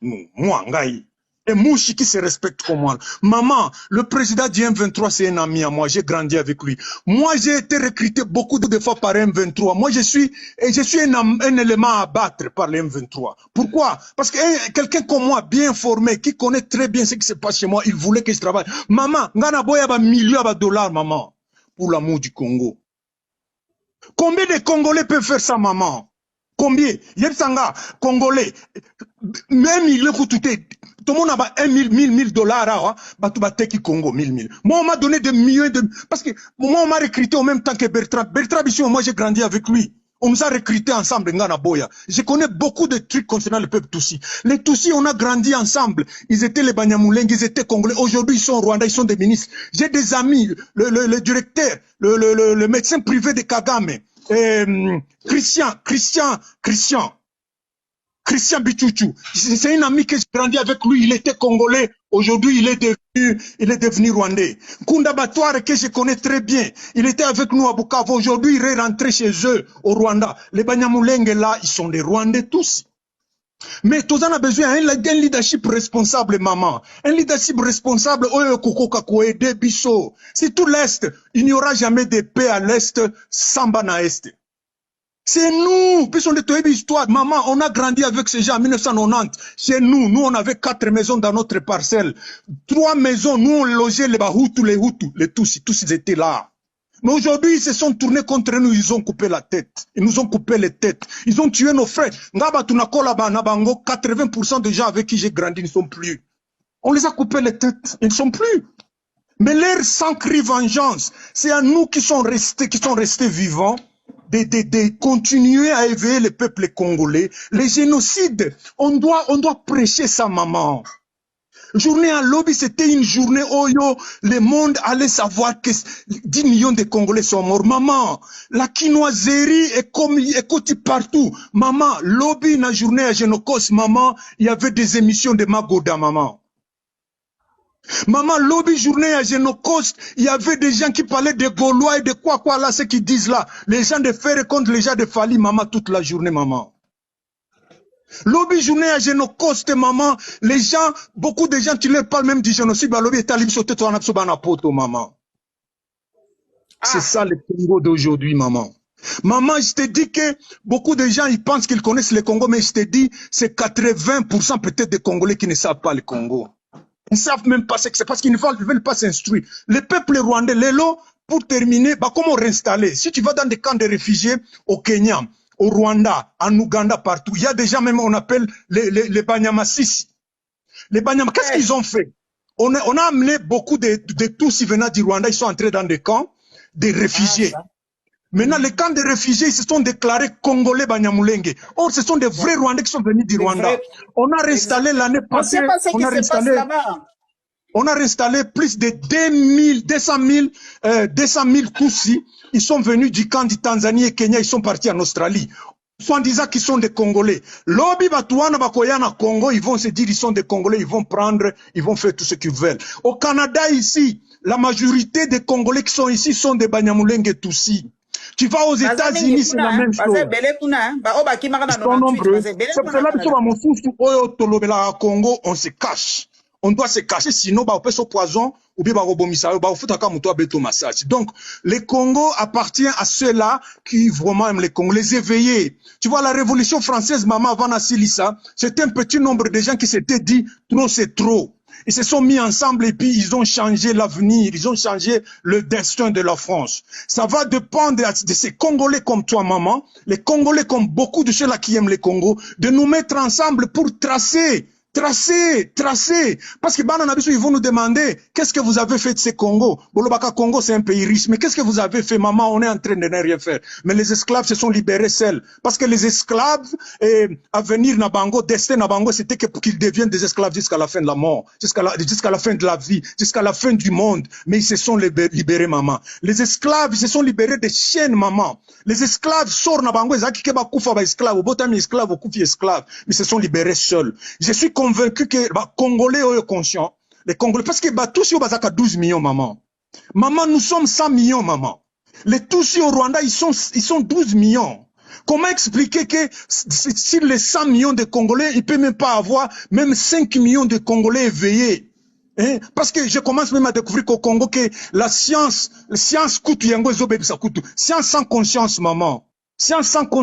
nous, moi, Ngaï. Et Mouchi qui se respecte comme moi. Maman, le président du M23, c'est un ami à moi. J'ai grandi avec lui. Moi, j'ai été recruté beaucoup de fois par M23. Moi, je suis un élément à battre par le M23. Pourquoi? Parce que quelqu'un comme moi, bien formé, qui connaît très bien ce qui se passe chez moi, il voulait que je travaille. Maman, ngana boya ba millions de dollars, maman, pour l'amour du Congo. Combien de Congolais peuvent faire ça, maman? Combien? Yepsanga, Congolais, même il est coûté. Tout le monde a 1 000, 1000 dollars, bah, tout qui Congo, 1000. Moi, on m'a donné des millions de, parce que moi, on m'a recruté en même temps que Bertrand. Bertrand Bissou, moi, j'ai grandi avec lui. On nous a recrutés ensemble, Ngana Boya. Je connais beaucoup de trucs concernant le peuple Tutsi. Les Tutsi, on a grandi ensemble. Ils étaient les Banyamuleng, ils étaient Congolais. Aujourd'hui, ils sont au Rwanda, ils sont des ministres. J'ai des amis, le directeur, le médecin privé de Kagame, Christian Bichouchou, c'est un ami que j'ai grandi avec lui, il était congolais, aujourd'hui il est devenu rwandais. Kunda Batouare que je connais très bien, il était avec nous à Bukavu, aujourd'hui il est rentré chez eux au Rwanda. Les Banyamulenge là, ils sont des Rwandais tous. Mais tous en a besoin d'un leadership responsable, maman. Un leadership responsable, c'est tout l'Est. Il n'y aura jamais de paix à l'Est sans Bana Est. C'est nous, puisqu'on est une histoire. Maman, on a grandi avec ces gens en 1990. Chez nous, on avait 4 maisons dans notre parcelle. 3 maisons, nous on logeait les Bahutus, les Tutsis, tous ils étaient là. Mais aujourd'hui, ils se sont tournés contre nous, ils ont coupé la tête. Ils nous ont coupé les têtes. Ils ont tué nos frères. 80% des gens avec qui j'ai grandi ne sont plus. On les a coupé les têtes, ils ne sont plus. Mais leur sang crie vengeance. C'est à nous qui sont restés vivants. De continuer à éveiller le peuple congolais. Les génocides, on doit prêcher ça, maman. Journée à lobby, c'était une journée où le monde allait savoir que 10 millions de Congolais sont morts. Maman, la quinoiserie est côté partout. Maman, lobby, la journée à Génocos, maman, il y avait des émissions de Magoda, maman. Maman, lobby journée à Génocost, il y avait des gens qui parlaient de Gaulois et de quoi là, ce qu'ils disent là. Les gens de Ferre contre les gens de Fali, maman, toute la journée, maman. Lobby journée à Génocost, maman, les gens, beaucoup de gens, tu leur parles même du génocide, lobby est allé sauter toi en poto, maman. C'est ça le Congo d'aujourd'hui, maman. Maman, je te dis que beaucoup de gens, ils pensent qu'ils connaissent le Congo, mais je te dis, c'est 80% peut-être des Congolais qui ne savent pas le Congo. Ils ne savent même pas ce que c'est parce qu'ils ne veulent pas s'instruire. Le peuple rwandais, pour terminer, comment réinstaller? Si tu vas dans des camps de réfugiés au Kenya, au Rwanda, en Ouganda, partout, il y a des gens même, on appelle les Banyamasisi. Les Banyamas, qu'est-ce qu'ils ont fait? On a amené beaucoup de Tutsis venant du Rwanda, ils sont entrés dans des camps de réfugiés. Maintenant, les camps de réfugiés, ils se sont déclarés Congolais Banyamulenge. Or, ce sont des vrais Rwandais qui sont venus du Rwanda. On a réinstallé l'année passée, on a réinstallé plus de 200 000 Tutsis. Ils sont venus du camp du Tanzanie et Kenya, ils sont partis en Australie. Soit disant qu'ils sont des Congolais. Lobby Batouana Bakoyana Congo, ils vont se dire ils sont des Congolais, ils vont prendre, ils vont faire tout ce qu'ils veulent. Au Canada ici, la majorité des Congolais qui sont ici sont des Banyamulenge Tutsis. Tu vas aux États-Unis, c'est la même chose. Ils sont nombreux. C'est pour cela que au Congo, on se cache. On doit se cacher, sinon, on peut se poison, ou bien, donc, le Congo appartient à ceux-là qui vraiment aiment les Congos, les éveillés. Tu vois, la Révolution française, maman, Vanna Silissa, c'était un petit nombre de gens qui s'étaient dit, trop, c'est trop. Ils se sont mis ensemble et puis ils ont changé l'avenir, ils ont changé le destin de la France. Ça va dépendre de ces Congolais comme toi, maman, les Congolais comme beaucoup de ceux-là qui aiment les Congos, de nous mettre ensemble pour tracer. Parce que ils vont nous demander qu'est-ce que vous avez fait de ces Congos. Bolobaka Congo, c'est un pays riche. Mais qu'est-ce que vous avez fait, maman? On est en train de ne rien faire. Mais les esclaves se sont libérés seuls. Parce que les esclaves, à venir Nabango, destin Nabango, c'était qu'ils deviennent des esclaves jusqu'à la fin de la mort, jusqu'à la fin de la vie, jusqu'à la fin du monde. Mais ils se sont libérés, maman. Les esclaves, ils se sont libérés des chaînes, maman. Les esclaves sortent Nabango, ils ont esclaves, au botami esclaves, au koufi esclaves. Mais ils se sont libérés seuls. Je suis convaincu que les Congolais sont conscients. Les Congolais, parce que tous ils ont 12 millions, maman. Maman, nous sommes 100 millions, maman. Les Tutsis au Rwanda, ils sont 12 millions. Comment expliquer que sur les 100 millions de Congolais, il ne peut même pas avoir même 5 millions de Congolais éveillés? Hein? Parce que je commence même à découvrir qu'au Congo, que la science coûte, science sans conscience, maman. Science sans conscience.